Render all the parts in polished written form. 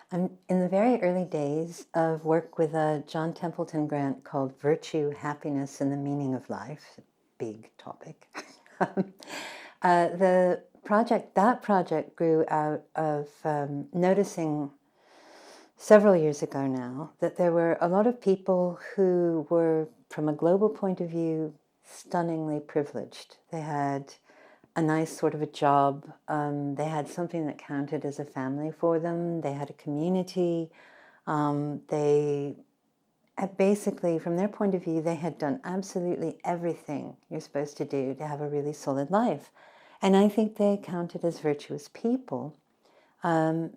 I'm in the very early days of work with a John Templeton grant called Virtue, Happiness, and the Meaning of Life. Big topic. That project grew out of noticing several years ago now that there were a lot of people who were, from a global point of view, stunningly privileged. They had a nice sort of a job. They had something that counted as a family for them. They had a community. They had basically, from their point of view, they had done absolutely everything you're supposed to do to have a really solid life. And I think they counted as virtuous people. And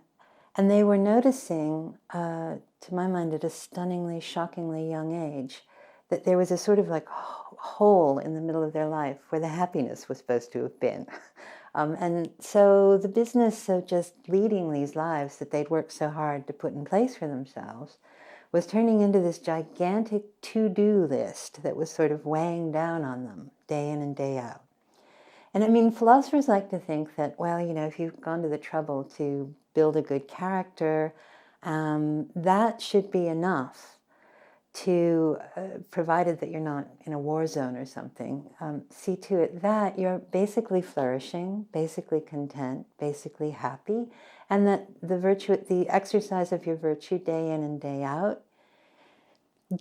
they were noticing, to my mind, at a stunningly, shockingly young age, that there was a sort of like hole in the middle of their life where the happiness was supposed to have been. And so the business of just leading these lives that they'd worked so hard to put in place for themselves was turning into this gigantic to-do list that was sort of weighing down on them day in and day out. And I mean, philosophers like to think that, well, if you've gone to the trouble to build a good character, that should be enough to, provided that you're not in a war zone or something, see to it that you're basically flourishing, basically content, basically happy, and that the exercise of your virtue day in and day out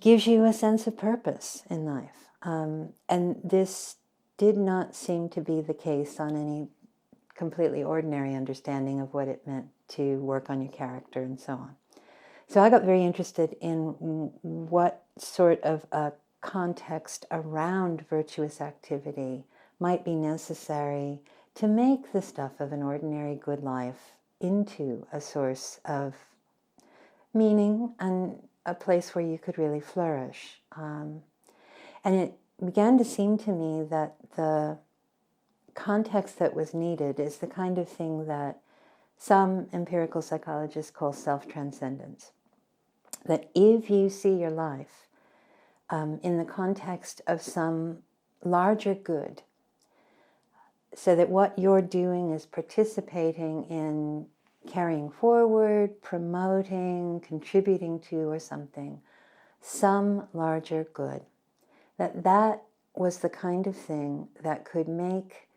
gives you a sense of purpose in life. And this did not seem to be the case on any completely ordinary understanding of what it meant to work on your character and so on. So I got very interested in what sort of a context around virtuous activity might be necessary to make the stuff of an ordinary good life into a source of meaning and a place where you could really flourish. And it began to seem to me that the context that was needed is the kind of thing that some empirical psychologists call self-transcendence. That if you see your life in the context of some larger good, so that what you're doing is participating in carrying forward, promoting, contributing to or something, some larger good, that was the kind of thing that could make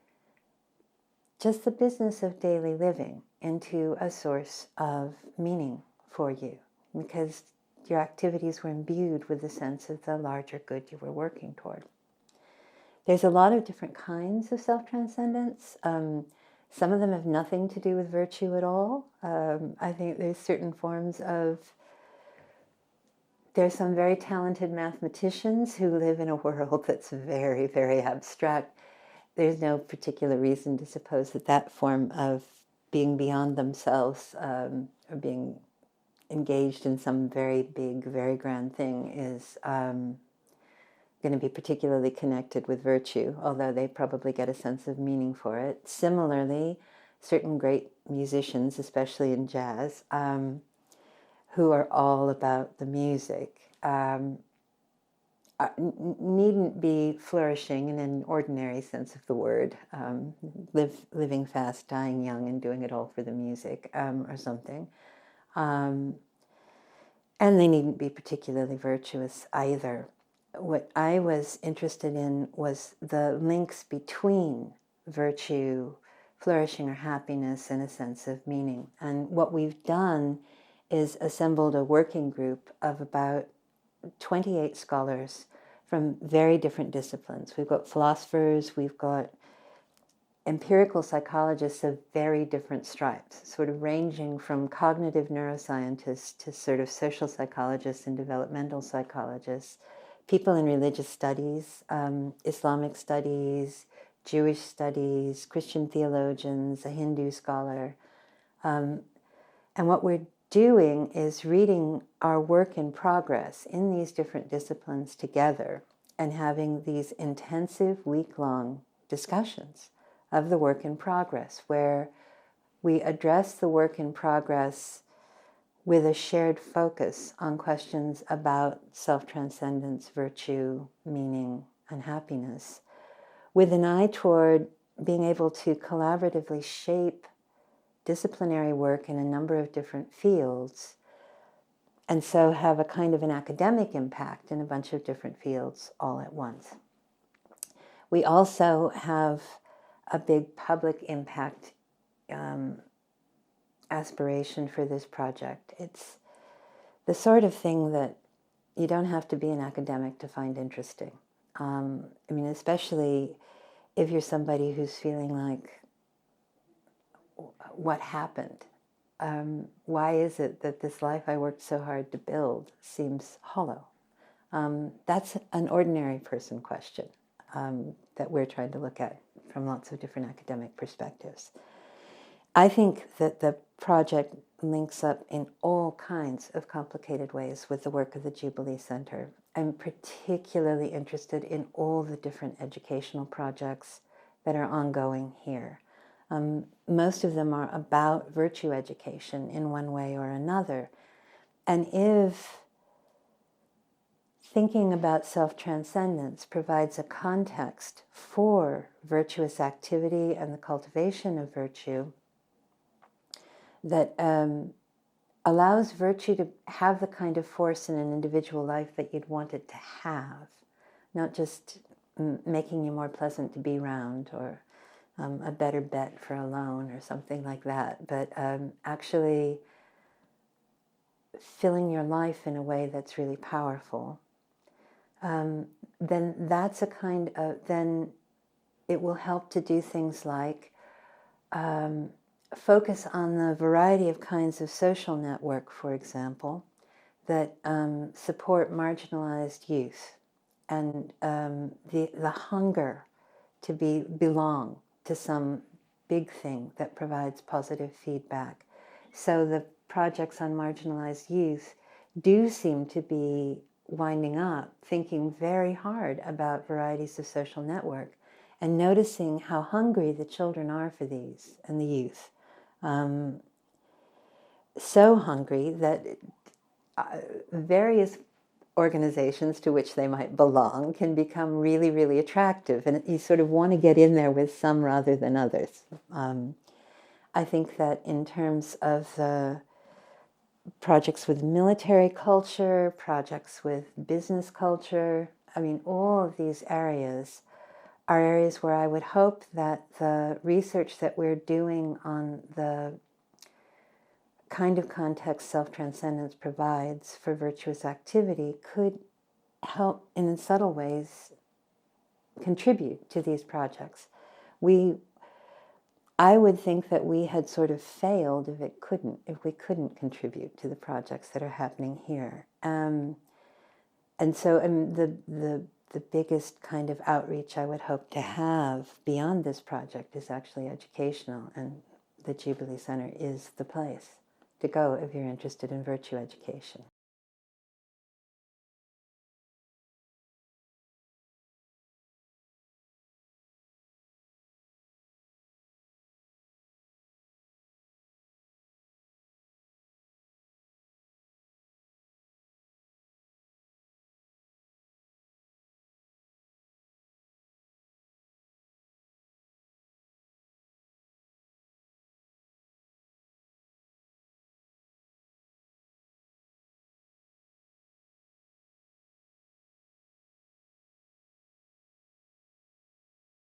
just the business of daily living into a source of meaning for you, because your activities were imbued with the sense of the larger good you were working toward. There's a lot of different kinds of self-transcendence. Some of them have nothing to do with virtue at all. I think there's certain forms of... There's some very talented mathematicians who live in a world that's very, very abstract. There's no particular reason to suppose that that form of being beyond themselves or being engaged in some very big, very grand thing is going to be particularly connected with virtue, although they probably get a sense of meaning for it. Similarly, certain great musicians, especially in jazz, who are all about the music, needn't be flourishing in an ordinary sense of the word, living fast, dying young, and doing it all for the music or something. And they needn't be particularly virtuous either. What I was interested in was the links between virtue, flourishing, or happiness, and a sense of meaning. And what we've done is assembled a working group of about 28 scholars from very different disciplines. We've got philosophers, we've got empirical psychologists of very different stripes, sort of ranging from cognitive neuroscientists to sort of social psychologists and developmental psychologists, people in religious studies, Islamic studies, Jewish studies, Christian theologians, a Hindu scholar. And what we're doing is reading our work in progress in these different disciplines together and having these intensive week-long discussions of the work in progress, where we address the work in progress with a shared focus on questions about self-transcendence, virtue, meaning, and happiness, with an eye toward being able to collaboratively shape disciplinary work in a number of different fields, and so have a kind of an academic impact in a bunch of different fields all at once. We also have a big public impact aspiration for this project. It's the sort of thing that you don't have to be an academic to find interesting. I mean, especially if you're somebody who's feeling like, what happened? Why is it that this life I worked so hard to build seems hollow? That's an ordinary person question that we're trying to look at from lots of different academic perspectives. I think that the project links up in all kinds of complicated ways with the work of the Jubilee Centre. I'm particularly interested in all the different educational projects that are ongoing here. Most of them are about virtue education in one way or another. And if thinking about self-transcendence provides a context for virtuous activity and the cultivation of virtue that allows virtue to have the kind of force in an individual life that you'd want it to have, not just making you more pleasant to be around or a better bet for a loan or something like that, but actually filling your life in a way that's really powerful, then that's a kind of, then it will help to do things like focus on the variety of kinds of social network, for example, that support marginalized youth and the hunger to belong to some big thing that provides positive feedback. So the projects on marginalized youth do seem to be winding up thinking very hard about varieties of social network and noticing how hungry the children are for these and the youth. So hungry that various organizations to which they might belong can become really, really attractive. And you sort of want to get in there with some rather than others. I think that in terms of the projects with military culture, projects with business culture, I mean, all of these areas are areas where I would hope that the research that we're doing on the kind of context self-transcendence provides for virtuous activity could help in subtle ways contribute to these projects. I would think that we had sort of failed if we couldn't contribute to the projects that are happening here. And so the biggest kind of outreach I would hope to have beyond this project is actually educational, and the Jubilee Centre is the place to go if you're interested in virtue education.